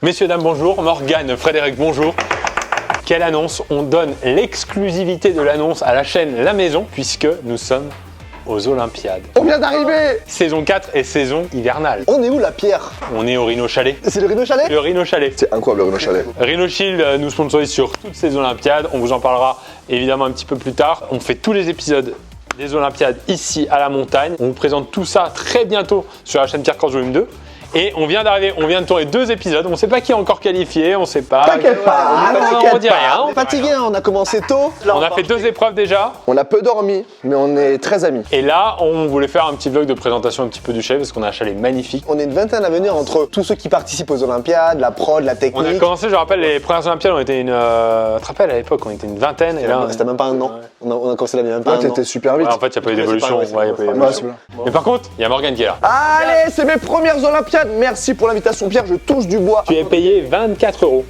Messieurs, dames, bonjour. Morgane, Frédéric, bonjour. Quelle annonce? On donne l'exclusivité de l'annonce à la chaîne La Maison, puisque nous sommes aux Olympiades. On vient d'arriver! Saison 4 et saison hivernale. On est où la pierre? On est au Rhino Chalet. C'est le Rhino Chalet? Le Rhino Chalet. C'est incroyable le Rhino Chalet. Rhino Shield nous sponsorise sur toutes ces Olympiades. On vous en parlera évidemment un petit peu plus tard. On fait tous les épisodes des Olympiades ici à la montagne. On vous présente tout ça très bientôt sur la chaîne Pierre Corse Volume 2. Et on vient d'arriver, on vient de tourner 2 épisodes. On ne sait pas qui est encore qualifié, on ne sait pas. T'inquiète pas, on dit rien. On est fatigué, hein, on a commencé tôt. On a fait 2 épreuves déjà. On a peu dormi, mais on est très amis. Et là, on voulait faire un petit vlog de présentation un petit peu du chalet parce qu'on a un chalet magnifique. On est une vingtaine à venir entre tous ceux qui participent aux Olympiades, la prod, la technique. On a commencé, je rappelle, les premières Olympiades, on était une. Tu te rappelles à l'époque, on était une vingtaine. Et là, C'était même pas un an. On a commencé la même pas un an. T'étais super vite. ouais, en fait, il n'y a pas eu d'évolution. c'est pas vrai, Ouais, y a pas eu d'évolution. Mais par contre, il y a Morgane qui est là. Allez, c'est mes premières Olympiades. Merci pour l'invitation, Pierre. Je touche du bois. Tu es payé 24 €.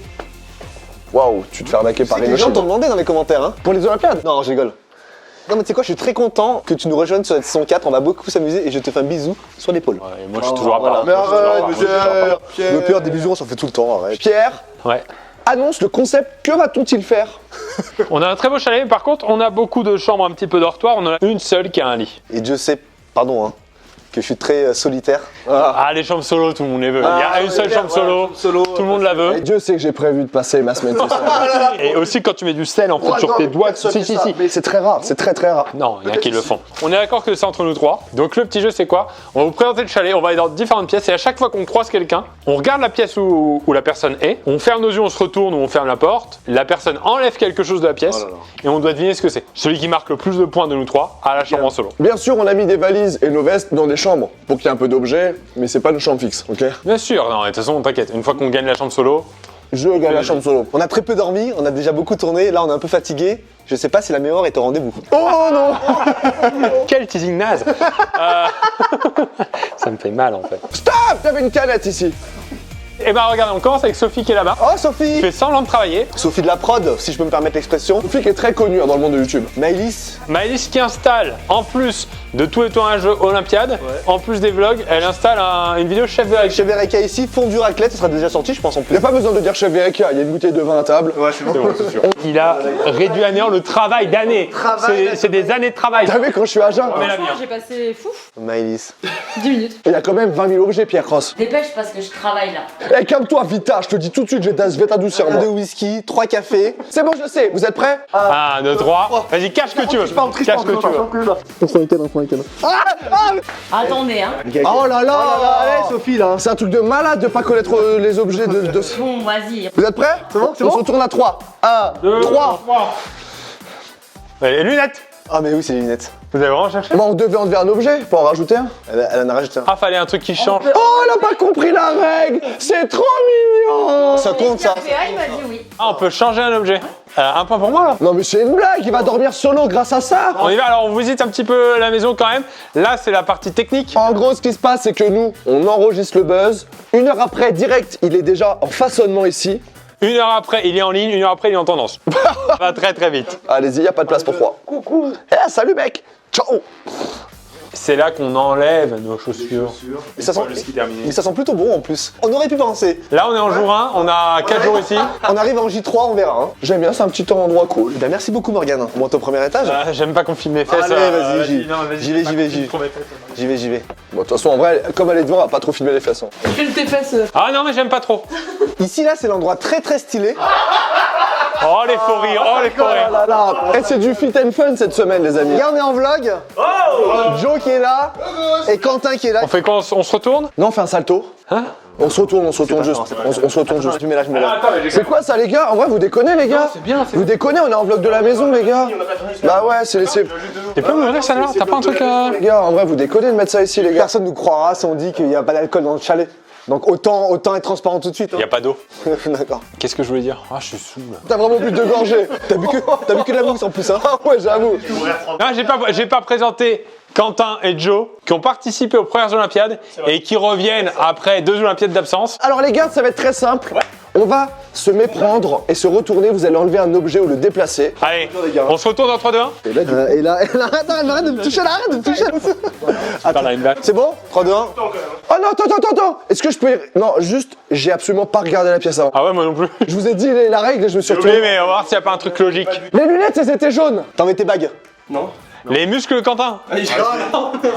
Waouh, tu te fais arnaquer par Les Rhino gens Shield. t'ont demandé dans les commentaires, hein. Pour les Olympiades? Non, je rigole. Non, mais tu sais quoi, je suis très content que tu nous rejoignes sur cette saison 4. On va beaucoup s'amuser et je te fais un bisou sur l'épaule. Ouais, et moi, je suis toujours à part. Mais arrête, Pierre. Le peur des bisous, on s'en fait tout le temps, arrête. Pierre, Ouais. annonce le concept. Que va-t-on-il faire? On a un très beau chalet, mais par contre, on a beaucoup de chambres un petit peu dortoirs. On en a une seule qui a un lit. Et Dieu sait, pardon, hein, que je suis très solitaire. Ah, les chambres solo, tout le monde les veut. Il y a une seule chambre solo, tout le monde la Et veut. Dieu sait que j'ai prévu de passer ma semaine tout seul. Et aussi, quand tu mets du sel en fait sur tes doigts. Si. Mais c'est très rare, c'est très très rare. Non, il y en a qui le font. On est d'accord que c'est entre nous 3. Donc le petit jeu c'est quoi? On va vous présenter le chalet, on va aller dans différentes pièces et à chaque fois qu'on croise quelqu'un, on regarde la pièce où la personne est, on ferme nos yeux, on se retourne ou on ferme la porte, la personne enlève quelque chose de la pièce et on doit deviner ce que c'est. Celui qui marque le plus de points de nous 3 à la chambre en solo. Bien sûr, on a mis des valises et nos vestes dans des chambres pour qu'il y ait un peu d'objets, mais c'est pas une chambre fixe, ok? Bien sûr, non, de toute façon t'inquiète, une fois qu'on gagne la chambre solo, Je gagne la chambre solo. On a très peu dormi, on a déjà beaucoup tourné, là on est un peu fatigué. Je sais pas si la mémoire est au rendez-vous. Oh non! quel teasing naze. Ça me fait mal en fait. Stop! T'avais une canette ici. Et ben regarde, on commence avec Sophie qui est là-bas. Oh Qui Sophie! fait semblant de travailler. Sophie de la prod, si je peux me permettre l'expression. Une fille qui est très connue hein, dans le monde de YouTube. Maëlys, Maëlys qui installe, en plus de tous les tournages Olympiade, en plus des vlogs, elle installe une vidéo chef de la chez Vereka ici, fondu raclette, ça sera déjà sorti je pense en Y plus. a pas besoin de dire chef Vereka, il y a une bouteille de vin à table. Ouais, c'est bon. C'est sûr. Il a réduit à néant le travail d'années. C'est des années de travail. T'as vu quand je suis à jeun? Mais la Franchement, mienne. j'ai passé Maëlys. 10 minutes. Il y a quand même 20 000 objets, Pierre Cross. Dépêche parce que je travaille là. Eh, calme-toi, Vita, je te dis tout de suite, je vais t'adoucir Un moi. de whisky, 3 cafés. C'est bon, je le sais, vous êtes prêts? 1, 2, 3. Vas-y, cache ce que tu veux. Cache ce que tu veux. Attendez, hein. Oh là là, allez Sophie là. C'est un truc de malade de pas connaître les objets de... Bon, vas-y. Vous êtes prêts? C'est bon, on se retourne à 3. 1, 3. Les lunettes. Ah mais oui c'est les lunettes. Vous avez vraiment cherché? Moi, on devait enlever un objet pour en rajouter un. Elle en a rajouté un. Ah, fallait un truc qui change. Oh, elle a pas compris la règle. C'est trop mignon. Ça compte ça. il m'a dit oui. Ah, on peut changer un objet. Un point pour moi là. Non mais c'est une blague, il va dormir solo grâce à ça. On y va, alors on visite un petit peu la maison quand même. Là, c'est la partie technique. En gros, ce qui se passe, c'est que nous, on enregistre le buzz. 1 heure après, direct, il est déjà en façonnement ici. 1 heure après, il est en ligne. 1 heure après, il est en tendance. Ça va très très vite. Allez-y, y a pas de place pour 3. Coucou. Eh, salut mec. Ciao. C'est là qu'on enlève nos chaussures. Et ça sent, Le ski terminé. mais ça sent plutôt bon en plus. On aurait pu penser. Là, on est en jour 1. On a 4 jours ici. On arrive en J3, on verra. Hein. J'aime bien, c'est un petit endroit cool. Eh ben, merci beaucoup Morgane. On monte au premier étage. J'aime pas qu'on filme mes fesses. Allez, vas-y, j'y vais. J'y vais. Bon, de toute façon, en vrai, comme elle est devant, elle va pas trop filmer les fesses. Hein. File tes fesses. Ah non, mais j'aime pas trop. Ici là c'est l'endroit très très stylé. Oh, les faux rires. Oh, les faux rires. Là, là. Eh, c'est du fit and fun cette semaine, les amis. Regarde, on est en vlog. Joe qui est là. Et Quentin qui est là. On fait quoi? On se retourne? Non, on fait un salto. Hein? On se retourne juste. On se retourne juste. Je mets là, je mets là. C'est quoi ça, les gars? En vrai, vous déconnez, les gars? C'est bien, Vous déconnez, on est en vlog de la maison, les gars. Bah ouais, c'est... Tu peux m'ouvrir ça là? T'as pas un truc Les gars, en vrai, vous déconnez de mettre ça ici, les gars. Personne nous croira si on dit qu'il n'y a pas d'alcool dans le chalet. Donc autant être transparent tout de suite. Y a pas d'eau. D'accord. Qu'est-ce que je voulais dire? Ah, je suis saoul. T'as vraiment plus de gorgée. T'as bu que de la mousse en plus, hein. Ah ouais, j'avoue. Non, j'ai pas présenté Quentin et Joe qui ont participé aux premières Olympiades et qui reviennent après 2 Olympiades d'absence. Alors les gars, ça va être très simple. On va se méprendre et se retourner, vous allez enlever un objet ou le déplacer. Allez, on se retourne en 3, 2, 1. Et là, arrête de me toucher, là, arrête de me toucher. Attends, là, une balle. C'est bon 3, 2, 1. Oh non, attends. Est-ce que je peux... Non, juste, j'ai absolument pas regardé la pièce avant. Ah ouais, moi non plus. Je vous ai dit la règle et je me suis Oui, retourné. mais on va voir s'il n'y a pas un truc logique. Les lunettes, elles étaient jaunes. T'en mets tes bagues. Les muscles de Quentin. Ils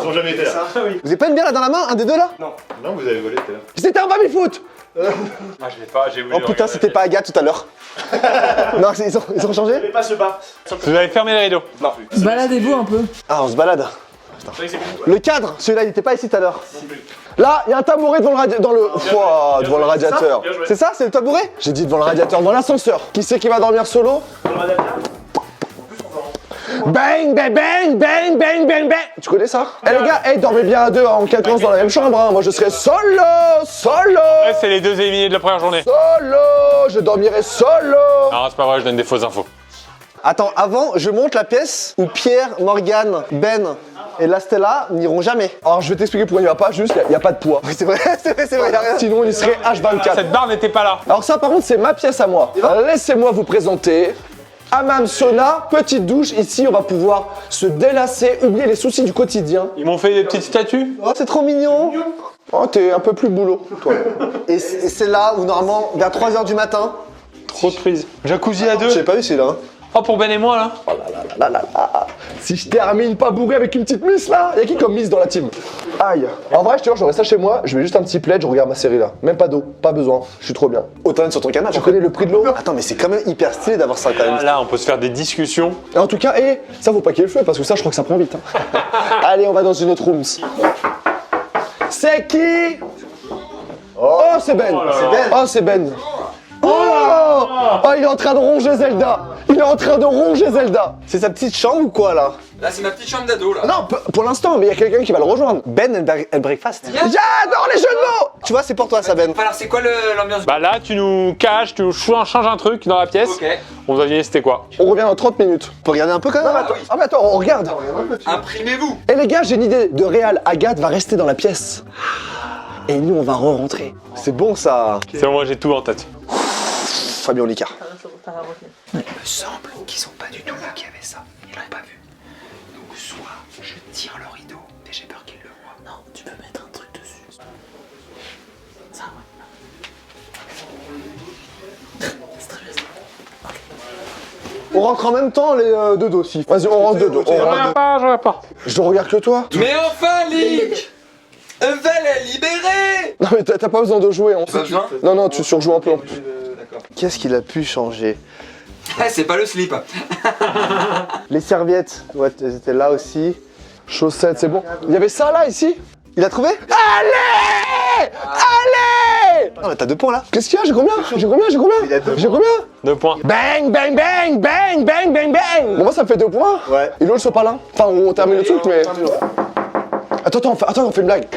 ont jamais été là. Vous avez pas une bière là dans la main, un des deux là? Non, vous avez volé tout à l'heure. C'était un baby-foot. Ah, je l'ai pas, j'ai voulu. Oh putain, c'était pas Agathe tout à l'heure. Non, ils ont changé? Pas ce bas. Vous avez fermé les rideaux. Baladez-vous un peu. Ah, on se balade. Le cadre, celui-là, il était pas ici tout à l'heure. Là, il y a un tabouret devant le radiateur. C'est ça? C'est le tabouret? J'ai dit devant le radiateur, dans l'ascenseur. Qui c'est qui va dormir solo? Bang, bang, bang, bang, bang, bang, bang. Tu connais ça? Eh les gars, dormez bien à deux en 4 dans la même chambre. Hein. Moi, je serai solo. Ouais, c'est les 2 éliminés de la première journée. Je dormirai solo. Non, c'est pas vrai, je donne des fausses infos. Attends, avant, je monte la pièce où Pierre, Morgane, Ben et la Stella n'iront jamais. Alors, je vais t'expliquer pourquoi il va pas. Juste, il n'y a pas de poids. Oui, c'est vrai, y a rien. Sinon, il serait H24. Cette barre n'était pas là. Alors ça, par contre, c'est ma pièce à moi. Laissez-moi vous présenter hammam sauna, petite douche. Ici, on va pouvoir se délasser, oublier les soucis du quotidien. Ils m'ont fait des petites statues. Oh, c'est trop mignon. Oh, t'es un peu plus boulot, toi. Et c'est là où, normalement, vers 3h du matin, Trop de prises. Jacuzzi à 2. j'ai pas vu celui-là. Hein. Oh, pour Ben et moi, là. Si je termine pas bourré avec une petite miss là, y'a qui comme miss dans la team? Aïe. En vrai, je te jure, j'aurais ça chez moi, je mets juste un petit plaid, je regarde ma série là. Même pas d'eau, pas besoin, je suis trop bien. Autant sur ton canapé. Tu connais le prix de l'eau? Attends, mais c'est quand même hyper stylé d'avoir ça quand même. Là, on peut se faire des discussions. Et en tout cas, ça faut pas qu'il y ait le feu parce que ça, je crois que ça prend vite. Hein. Allez, on va dans une autre room. C'est qui? Oh, c'est Ben. Oh, c'est Ben. Oh, il est en train de ronger Zelda. C'est sa petite chambre ou quoi là? Là, c'est ma petite chambre d'ado, là. Non, pour l'instant, mais il y a quelqu'un qui va le rejoindre. Ben and Breakfast. J'adore les jeux de mots. Tu vois, c'est pour toi ça, Ben. Alors, c'est quoi l'ambiance? Bah là, tu nous caches, tu nous changes un truc dans la pièce. Ok. On va deviner c'était quoi. On revient dans 30 minutes. Faut regarder un peu quand même. Ah mais attends, on regarde. Imprimez-vous. Et les gars, j'ai une idée. De Réal, Agathe va rester dans la pièce. Et nous, on va re-rentrer. C'est bon ça. C'est bon, moi j'ai tout en tête. Fabien Olicard. Il me semble qu'ils ont pas du tout vu qu'il y avait ça. Ils l'ont pas vu. Donc, soit je tire le rideau, mais j'ai peur qu'ils le voient. Non, tu peux mettre un truc dessus. Ça, ouais. C'est très bien. On rentre en même temps les deux dos aussi. Vas-y, on rentre deux. Je regarde pas. Je regarde que toi. Mais enfin, Link Vel est libéré. Non mais t'as pas besoin de jouer. Non, tu surjoues un peu en plus. Qu'est-ce qu'il a pu changer? Ah, c'est pas le slip. Les serviettes, ouais, elles étaient là aussi. Chaussettes, c'est bon. Il y avait ça là, ici? Il a trouvé? Allez! Non mais t'as 2 points là. Qu'est-ce qu'il y a? J'ai combien? J'ai combien? 2 points. Bang, bang, bang, bang, bang, bang, bang. Bon, moi, ça me fait 2 points. Ouais. Et l'eau, le sopalin. Enfin, on termine le truc, mais... Attends, on fait une blague.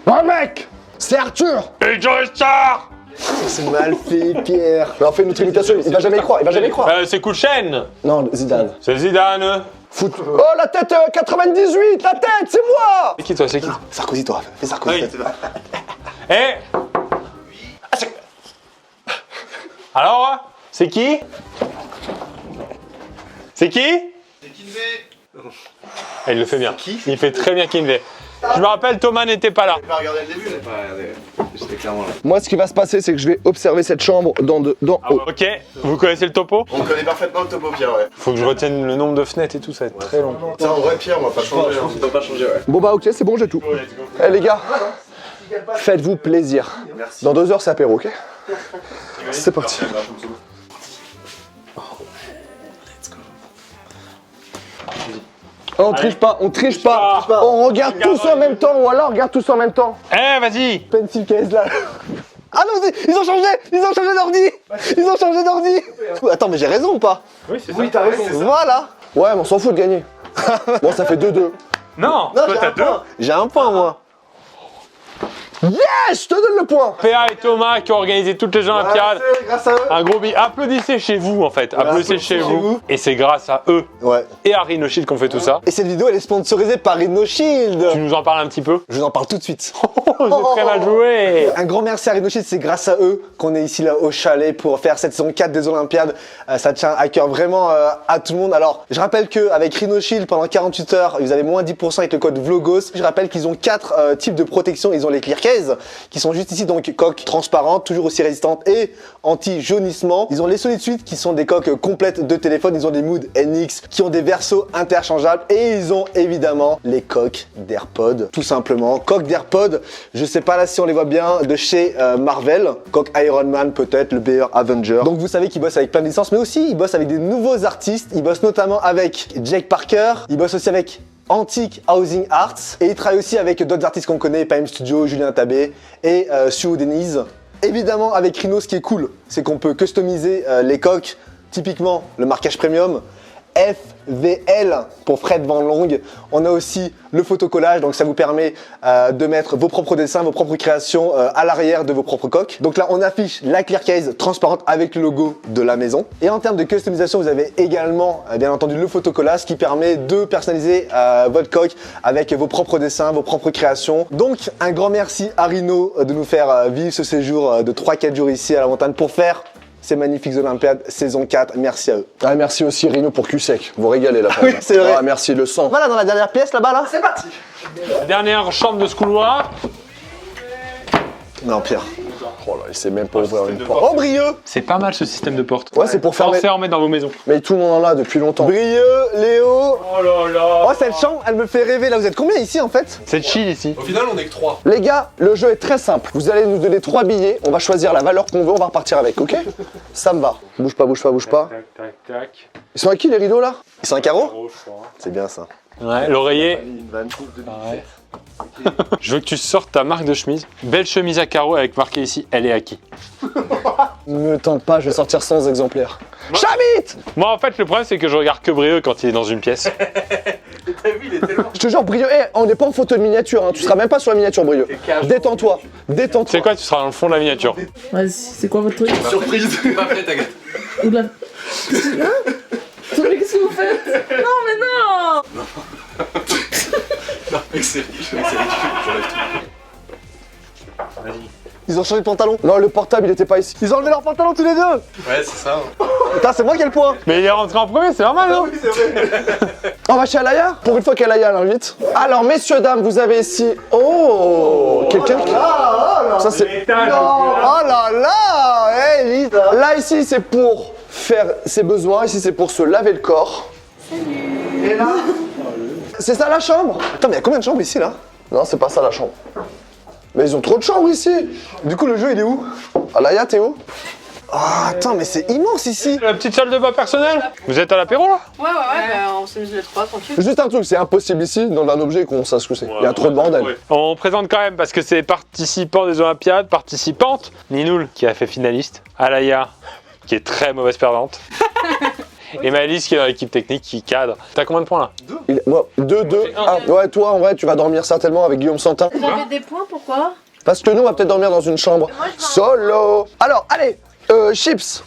Oh, mec! C'est Arthur! Et Joe Star. C'est mal fait, Pierre. Mais on fait une autre imitation, il va jamais y croire, C'est Kouchen. Non, Zidane. C'est Zidane. Foot. Oh, la tête 98, la tête, c'est moi! C'est qui toi, c'est qui? Sarkozy, toi. Fais Sarkozy. Oui. Eh. Alors, c'est qui? C'est qui? C'est Kinvé. Ah, il le fait bien. Il fait très bien Kinvey. Je me rappelle, Thomas n'était pas là. J'ai pas regardé le début, j'ai pas regardé. J'étais clairement là. Moi, ce qui va se passer, c'est que je vais observer cette chambre dans haut. Ok, vous connaissez le topo? On connaît parfaitement le topo, Pierre, ouais. Faut que je retienne le nombre de fenêtres et tout, ça va être très long. C'est un vrai Pierre, moi, pas changer. On peut pas changer, ouais. Bon bah ok, c'est bon, j'ai tout. Eh les gars, faites-vous plaisir. Dans 2 heures, c'est apéro, ok? C'est parti. Oh, on triche pas. On regarde tous en même temps, ou alors on regarde tous en même temps. Eh, vas-y. Pencil case là. Ah non, ils ont changé d'ordi. Attends, mais j'ai raison ou pas? Oui, c'est ça. t'as raison. Voilà. Ouais, mais on s'en fout de gagner. Bon, ça fait 2-2. Non, Non, toi t'as 2. J'ai un point, moi. Yes, je te donne le point. PA et Thomas qui ont organisé toutes les Jeux Olympiades. C'est grâce à eux. Un gros billet. Applaudissez chez vous en fait. Applaudissez chez vous. Et c'est grâce à eux Ouais. et à Rhino Shield qu'on fait tout ça. Et cette vidéo, elle est sponsorisée par Rhino Shield. Tu nous en parles un petit peu? Je vous en parle tout de suite. Oh, c'est très mal joué. Un grand merci à Rhino Shield, c'est grâce à eux qu'on est ici là au chalet pour faire cette saison 4 des Olympiades. Ça tient à cœur vraiment à tout le monde. Alors, je rappelle qu'avec Rhino Shield, pendant 48 heures, vous avez moins 10% avec le code VLOGOS. Je rappelle qu'ils ont 4 types de protection. Ils ont les clear cases qui sont juste ici, donc coques transparentes, toujours aussi résistantes et anti-jaunissement. Ils ont les Solid Suite qui sont des coques complètes de téléphone. Ils ont des Mood NX qui ont des versos interchangeables et ils ont évidemment les coques d'AirPod, tout simplement. Coques d'AirPod, je sais pas là si on les voit bien, de chez Marvel, coque Iron Man peut-être, le meilleur Avenger. Donc vous savez qu'ils bossent avec plein de licences, mais aussi ils bossent avec des nouveaux artistes. Ils bossent notamment avec Jake Parker, ils bossent aussi avec Antique Housing Arts et ils travaillent aussi avec d'autres artistes qu'on connaît, PM Studio, Julien Tabé et Sue Denise. Évidemment avec Rhino, ce qui est cool, c'est qu'on peut customiser les coques, typiquement le marquage premium, FVL pour Fred Van Long. On a aussi le photocollage, donc ça vous permet de mettre vos propres dessins, vos propres créations à l'arrière de vos propres coques. Donc là on affiche la clear case transparente avec le logo de la maison. Et en termes de customisation, vous avez également bien entendu le photocollage qui permet de personnaliser votre coque avec vos propres dessins, vos propres créations. Donc un grand merci à Rhino de nous faire vivre ce séjour de 3-4 jours ici à la montagne pour faire ces magnifiques Olympiades saison 4, merci à eux. Ah, merci aussi Rhino pour Q-Sec. Vous régalez là. Oui, c'est vrai. Ah, merci le sang. Voilà dans la dernière pièce là-bas là. C'est parti. Dernière chambre de ce couloir. Non Pierre. Oh là, il sait même pas ouvrir une porte. Oh Brieux. C'est pas mal ce système de porte. Ouais, c'est pour fermer. Pensez à en mettre dans vos maisons. Mais tout le monde en a depuis longtemps. Brieux, Léo. Oh là là. Oh cette chambre, elle me fait rêver là. Vous êtes combien ici en fait? C'est chill ici. Au final, on est que 3. Les gars, le jeu est très simple. Vous allez nous donner 3 billets, on va choisir la valeur qu'on veut, on va repartir avec, ok? Ça me va. Bouge pas, bouge pas, bouge pas. Tac, tac, tac. Ils sont à qui les rideaux là? Ils sont un carreau? Oh, je crois. C'est bien ça. Ouais, l'oreiller. Je veux que tu sortes ta marque de chemise. Belle chemise à carreaux avec marqué ici, elle est à qui? Ne tente pas, je vais sortir 100 exemplaires. Chabit! Moi en fait le problème c'est que je regarde que Brieux quand il est dans une pièce. T'as vu, il est tellement. Je te jure, Brieux, on n'est pas en photo de miniature, hein. Tu seras même pas sur la miniature, Brieux. Détends-toi, détends-toi. C'est quoi, tu seras dans le fond de la miniature. Vas-y, c'est quoi votre truc? Surprise. Pas prêt, t'inquiète. Ou de la... Hein? Qu'est-ce que vous faites? Non mais non! Non, mec, c'est ridicule. J'enlève tout. Ils ont changé de pantalon. Non, le portable, il était pas ici. Ils ont enlevé leurs pantalons tous les deux. Ouais, c'est ça. Putain, c'est moi qui ai le point. Mais il est rentré en premier, c'est normal non? Oui, c'est vrai. On va chez Alaya? Pour une fois qu'Alaya l'invite. Alors, messieurs, dames, vous avez ici... Oh, quelqu'un qui... Ça, c'est... Oh là là. Hey, vite. Là, ici, c'est pour faire ses besoins. Ici, c'est pour se laver le corps. Et là. C'est ça, la chambre? Attends, mais il y a combien de chambres ici là? Non, c'est pas ça, la chambre. Mais ils ont trop de chambres ici. Du coup, le jeu il est où? Alaya, t'es où? Ah, attends, mais c'est immense ici. La petite salle de bain personnelle. Vous êtes à l'apéro là? Ouais, on s'amuse les trois, tranquille. Juste un truc, c'est impossible ici, dans un objet, qu'on sache ce que c'est. Il y a trop de bordel. Ouais. On présente quand même parce que c'est participant des Olympiades, participante. Ninoul qui a fait finaliste. Alaya qui est très mauvaise perdante. Et Maëlys qui est dans l'équipe technique qui cadre. T'as combien de points là? Moi, 2, 2, 1. Ouais, toi, en vrai, tu vas dormir certainement avec Guillaume Santin. J'avais des points, pourquoi? Parce que nous, on va peut-être dormir dans une chambre. Solo. Alors, allez, chips.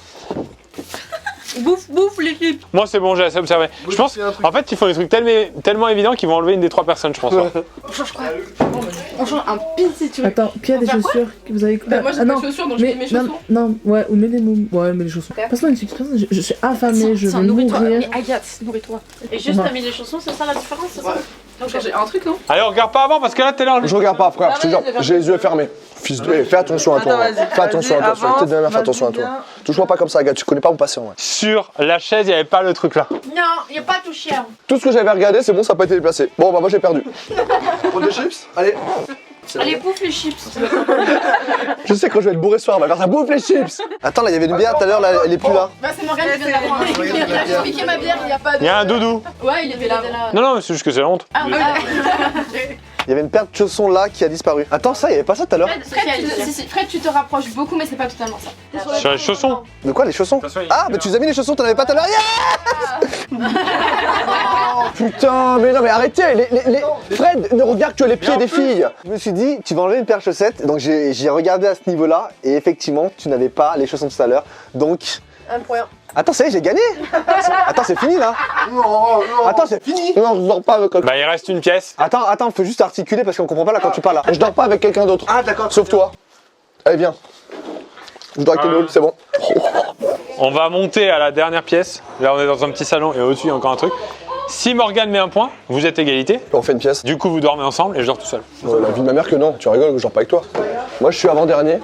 Bouffe l'équipe. Moi c'est bon, j'ai assez observé. Je pense en fait ils font des trucs tellement évidents qu'ils vont enlever une des 3 personnes je pense. Ouais. On change quoi? On change un pin si tu veux. Attends, qui a des chaussures que vous avez... Bah moi j'ai pas de chaussures donc je mets mes chaussons. Non, ouais, ou mets les mots. Ouais, mets les chaussons. Passe-moi une petite personne, je suis affamée, je veux nourris-toi. mourir. Mais Agathe, nourris-toi. Et juste t'as mis les chaussons, c'est ça la différence, c'est ça? Donc j'ai un truc non? Allez on regarde pas avant parce que là t'es là. Je regarde pas, frère, je te jure, j'ai les yeux fermés. Fils de... fais attention à toi. Fais attention à toi. Sur le tête de la mère, fais attention à toi. Touche-moi pas comme ça, gars, tu connais pas mon patient. Ouais. Sur la chaise il y avait pas le truc là. Non, y a pas touché. Tout ce que j'avais regardé, c'est bon, ça n'a pas été déplacé. Bon, bah moi j'ai perdu. Prends des chips? Allez. Allez, bouffe les chips. Je sais quand je vais être bourré ce soir, on va faire ça, bouffe les chips. Attends, là, il y avait une bière tout à l'heure, là, elle est plus là. Bah c'est Morgane qui vient d'avoir un piqué ma bière, y a pas de... Il y a un doudou. Ouais, il était là. Non mais c'est juste que c'est la honte. Ah oui. Il y avait une paire de chaussons là qui a disparu. Attends, ça, il y avait pas ça tout à l'heure. Fred, tu te rapproches beaucoup, mais c'est pas totalement ça. Sur les chaussons. De quoi, les chaussons? Ah, mais tu nous as mis les chaussons, t'en avais pas tout à l'heure. Putain, mais non, mais arrêtez. Fred, ne regarde que les pieds des filles. Je me suis dit, tu vas enlever une paire de chaussettes. Donc j'ai regardé à ce niveau-là. Et effectivement, tu n'avais pas les chaussons tout à l'heure. Donc. Un point. Attends, ça y est, j'ai gagné. Attends, c'est fini là. Non. Attends, c'est fini. Non, je dors pas avec quelqu'un. Bah, il reste une pièce. Attends, faut juste articuler parce qu'on comprend pas là quand tu parles là. Je dors pas avec quelqu'un d'autre. Ah, d'accord. Sauf toi. Allez, viens. Je dors avec Kénoul, c'est bon. On va monter à la dernière pièce. Là, on est dans un petit salon et au-dessus, il y a encore un truc. Si Morgane met un point, vous êtes égalité. On fait une pièce. Du coup, vous dormez ensemble et je dors tout seul. La vie de ma mère que non. Tu rigoles que je dors pas avec toi. Moi, je suis avant-dernier.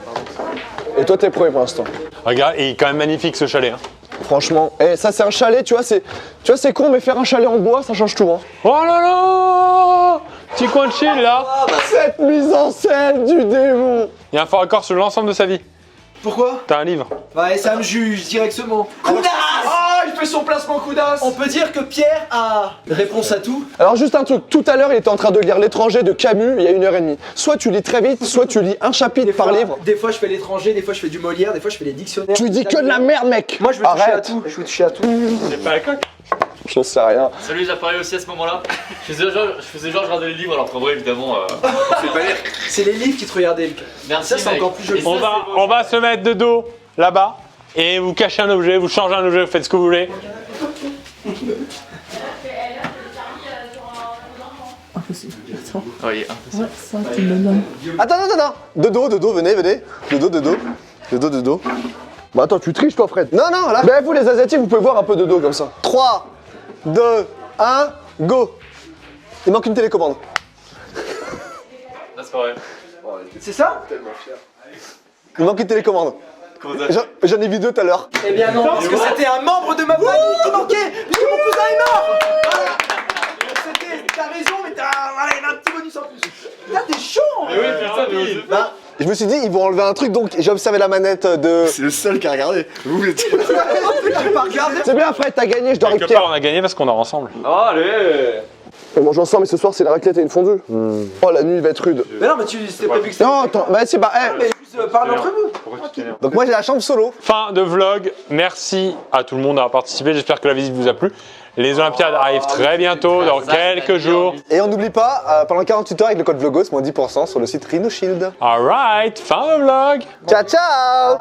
Et toi, t'es premier pour l'instant. Regarde, et il est quand même magnifique ce chalet. Hein. Franchement, ça c'est un chalet, tu vois, c'est con, mais faire un chalet en bois, ça change tout, hein. Oh là là, petit coin de chill là. Cette mise en scène du démon. Il y a un fort accord sur l'ensemble de sa vie. Pourquoi? T'as un livre. Ouais, ça me juge directement. Koudas! Oh, il fait son placement Koudas! On peut dire que Pierre a réponse à tout. Alors juste un truc, tout à l'heure il était en train de lire L'étranger de Camus il y a 1h30. Soit tu lis très vite, soit tu lis un chapitre par livre. Des fois je fais l'étranger, des fois je fais du Molière, des fois je fais les dictionnaires. Tu dis que de la merde mec. Moi je veux toucher à Arrête. tout. Je veux toucher à tout. C'est pas la coque. J'en sais rien. Salut, j'apparais aussi à ce moment-là. Je faisais genre je regardais les livres alors qu'en vrai évidemment C'est les livres qui te regardaient. Merci, Ça c'est mec. encore plus joli. On va se mettre de dos là-bas et vous cachez un objet, vous changez un objet, vous faites ce que vous voulez. Impossible. Attends. Oui, Ouais, ça, tu me donnes. Attends. De dos, venez. De dos. Bah attends, tu triches toi Fred. Non, là. Ben vous les asiatiques, vous pouvez voir un peu de dos comme ça. 3, 2, 1, go. Il manque une télécommande. c'est pas vrai. C'est ça? Il manque une télécommande. J'en ai vu 2 tout à l'heure. Eh bien non, parce que c'était un membre de ma famille qui manquait, puisque mon cousin est mort. Voilà. T'as raison, mais voilà, il y avait un petit bonus en plus. Là t'es chaud. Mais oui, putain, mais oui. Bah, je me suis dit, ils vont enlever un truc, donc j'ai observé la manette de... C'est le seul qui a regardé. Vous l'étiez. J'ai pas regardé. C'est bien Fred, t'as gagné, je dors avec Quelque part, Pierre. on a gagné parce qu'on dort ensemble. Allez. On mange ensemble, mais ce soir c'est la raclette et une fondue. Oh la nuit va être rude. Mais non, mais c'était prévu que c'était. Non, attends, bah c'est pas. Mais juste parle entre vous. Donc moi j'ai la chambre solo. Fin de vlog. Merci à tout le monde d'avoir participé. J'espère que la visite vous a plu. Les Olympiades arrivent très bientôt, dans quelques jours. Et on n'oublie pas, pendant 48 heures avec le code VLOGOS, moins 10% sur le site Rhino Shield. Alright, fin de vlog. Ciao ciao.